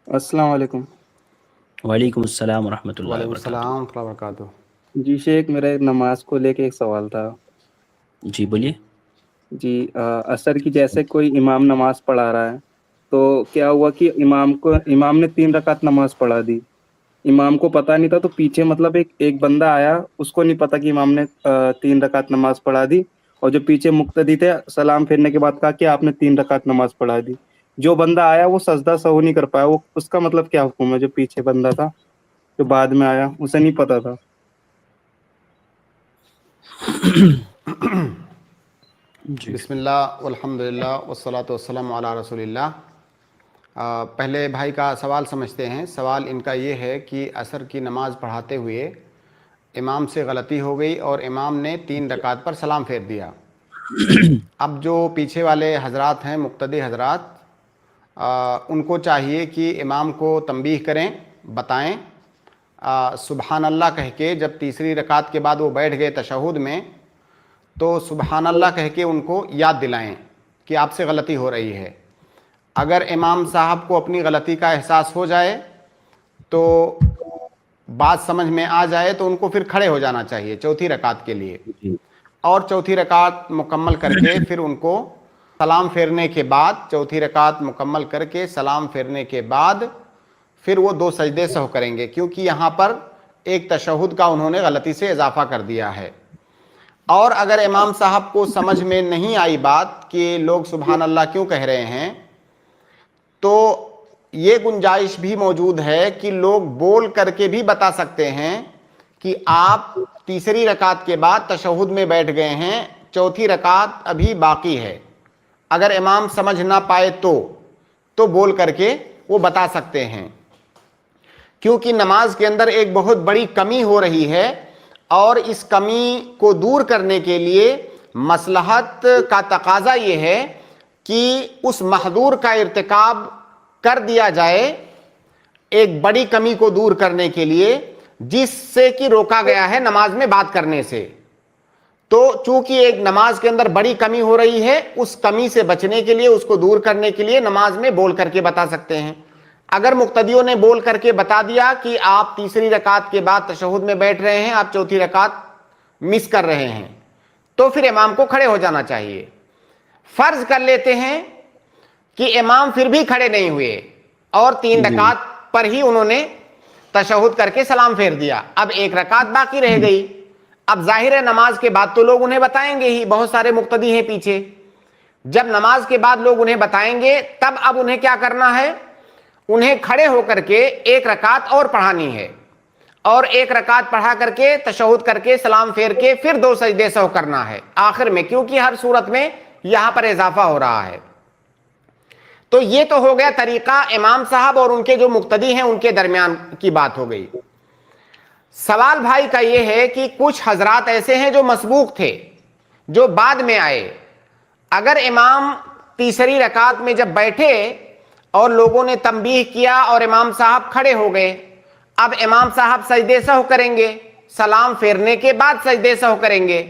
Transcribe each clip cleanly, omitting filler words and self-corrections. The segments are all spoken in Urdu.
السلام علیکم۔ وعلیکم السلام ورحمۃ اللہ وعلیکم وبرکاتہ۔ السلام ورحمۃ اللہ وبرکاتہ۔ جی شیخ، میرا ایک نماز کو لے کے ایک سوال تھا۔ جی بولیے۔ جی عصر کی جیسے کوئی امام نماز پڑھا رہا ہے، تو کیا ہوا کہ امام نے 3 رکعت نماز پڑھا دی، امام کو پتہ نہیں تھا، تو پیچھے مطلب ایک بندہ آیا، اس کو نہیں پتا کہ امام نے 3 رکعت نماز پڑھا دی، اور جو پیچھے مقتدی تھے سلام پھیرنے کے بعد کہا کہ آپ نے 3 رکعت نماز پڑھا دی۔ جو بندہ آیا وہ سجدہ سہو نہیں کر پایا، وہ اس کا مطلب کیا حکم ہے؟ جو پیچھے بندہ تھا جو بعد میں آیا اسے نہیں پتا تھا۔ جی بسم اللہ والحمد للہ والصلاۃ والسلام علی رسول اللہ۔ پہلے بھائی کا سوال سمجھتے ہیں۔ سوال ان کا یہ ہے کہ عصر کی نماز پڑھاتے ہوئے امام سے غلطی ہو گئی اور امام نے 3 رکعت پر سلام پھیر دیا۔ اب جو پیچھے والے حضرات ہیں، مقتدی حضرات، ان کو چاہیے کہ امام کو تنبیہ کریں، بتائیں، سبحان اللہ کہہ کے جب تیسری رکعت کے بعد وہ بیٹھ گئے تشہد میں، تو سبحان اللہ کہہ کے ان کو یاد دلائیں کہ آپ سے غلطی ہو رہی ہے۔ اگر امام صاحب کو اپنی غلطی کا احساس ہو جائے تو بات سمجھ میں آ جائے تو ان کو پھر کھڑے ہو جانا چاہیے چوتھی رکعت کے لیے، اور چوتھی رکعت مکمل کر کے پھر ان کو سلام پھیرنے کے بعد، چوتھی رکعت مکمل کر کے سلام پھیرنے کے بعد پھر وہ 2 سجدے سہو کریں گے، کیونکہ یہاں پر ایک تشہد کا انہوں نے غلطی سے اضافہ کر دیا ہے۔ اور اگر امام صاحب کو سمجھ میں نہیں آئی بات کہ لوگ سبحان اللہ کیوں کہہ رہے ہیں، تو یہ گنجائش بھی موجود ہے کہ لوگ بول کر کے بھی بتا سکتے ہیں کہ آپ تیسری رکعت کے بعد تشہد میں بیٹھ گئے ہیں، چوتھی رکعت ابھی باقی ہے۔ اگر امام سمجھ نہ پائے تو بول کر کے وہ بتا سکتے ہیں، کیونکہ نماز کے اندر ایک بہت بڑی کمی ہو رہی ہے، اور اس کمی کو دور کرنے کے لیے مصلحت کا تقاضا یہ ہے کہ اس محظور کا ارتکاب کر دیا جائے، ایک بڑی کمی کو دور کرنے کے لیے جس سے کہ روکا گیا ہے نماز میں بات کرنے سے۔ تو چونکہ ایک نماز کے اندر بڑی کمی ہو رہی ہے، اس کمی سے بچنے کے لیے، اس کو دور کرنے کے لیے نماز میں بول کر کے بتا سکتے ہیں۔ اگر مقتدیوں نے بول کر کے بتا دیا کہ آپ تیسری رکعت کے بعد تشہد میں بیٹھ رہے ہیں، آپ چوتھی رکعت مس کر رہے ہیں، تو پھر امام کو کھڑے ہو جانا چاہیے۔ فرض کر لیتے ہیں کہ امام پھر بھی کھڑے نہیں ہوئے اور 3 رکعت پر ہی انہوں نے تشہد کر کے سلام پھیر دیا، اب 1 رکعت باقی رہ گئی۔ اب ظاہر ہے نماز کے بعد تو لوگ انہیں بتائیں گے ہی، بہت سارے مقتدی ہیں پیچھے، جب نماز کے بعد لوگ انہیں بتائیں گے تب اب انہیں کیا کرنا ہے؟ انہیں کھڑے ہو کر کے 1 رکعت اور پڑھانی ہے، اور 1 رکعت پڑھا کر کے تشہد کر کے سلام پھیر کے پھر 2 سجدے سہو کرنا ہے آخر میں، کیونکہ ہر صورت میں یہاں پر اضافہ ہو رہا ہے۔ تو یہ تو ہو گیا طریقہ امام صاحب اور ان کے جو مقتدی ہیں ان کے درمیان کی بات ہو گئی۔ سوال بھائی کا یہ ہے کہ کچھ حضرات ایسے ہیں جو مسبوق تھے، جو بعد میں آئے، اگر امام تیسری رکعت میں جب بیٹھے اور لوگوں نے تنبیہ کیا اور امام صاحب کھڑے ہو گئے، اب امام صاحب سجدے سہو کریں گے، سلام پھیرنے کے بعد سجدے سہو کریں گے۔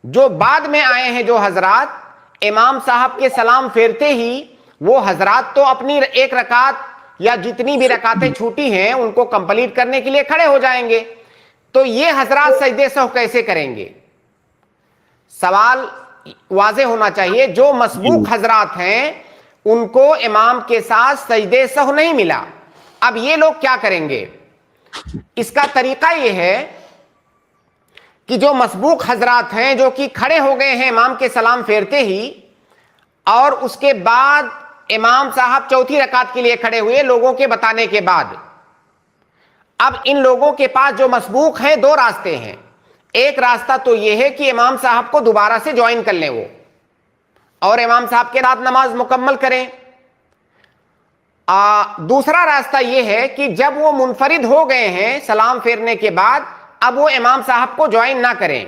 جو بعد میں آئے ہیں جو حضرات، امام صاحب کے سلام پھیرتے ہی وہ حضرات تو اپنی 1 رکعت یا جتنی بھی رکعتیں چھوٹی ہیں ان کو کمپلیٹ کرنے کے لیے کھڑے ہو جائیں گے، تو یہ حضرات سجدے سہو کیسے کریں گے؟ سوال واضح ہونا چاہیے۔ جو مسبوق حضرات ہیں ان کو امام کے ساتھ سجدے سہو نہیں ملا، اب یہ لوگ کیا کریں گے؟ اس کا طریقہ یہ ہے کہ جو مسبوق حضرات ہیں جو کہ کھڑے ہو گئے ہیں امام کے سلام پھیرتے ہی، اور اس کے بعد امام صاحب چوتھی رکعت کے لیے کھڑے ہوئے لوگوں کے بتانے کے بعد، اب ان لوگوں کے پاس جو مسبوق ہیں 2 راستے ہیں۔ ایک راستہ تو یہ ہے کہ امام صاحب کو دوبارہ سے جوائن کر لیں وہ، اور امام صاحب کے ساتھ نماز مکمل کریں۔ دوسرا راستہ یہ ہے کہ جب وہ منفرد ہو گئے ہیں سلام پھیرنے کے بعد، اب وہ امام صاحب کو جوائن نہ کریں،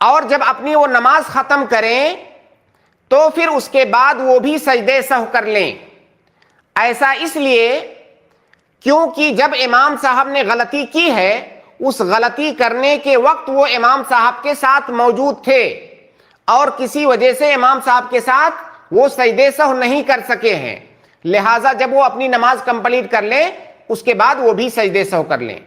اور جب اپنی وہ نماز ختم کریں تو پھر اس کے بعد وہ بھی سجدے سہو کر لیں۔ ایسا اس لیے کیونکہ جب امام صاحب نے غلطی کی ہے، اس غلطی کرنے کے وقت وہ امام صاحب کے ساتھ موجود تھے، اور کسی وجہ سے امام صاحب کے ساتھ وہ سجدے سہو نہیں کر سکے ہیں، لہٰذا جب وہ اپنی نماز کمپلیٹ کر لیں اس کے بعد وہ بھی سجدے سہو کر لیں.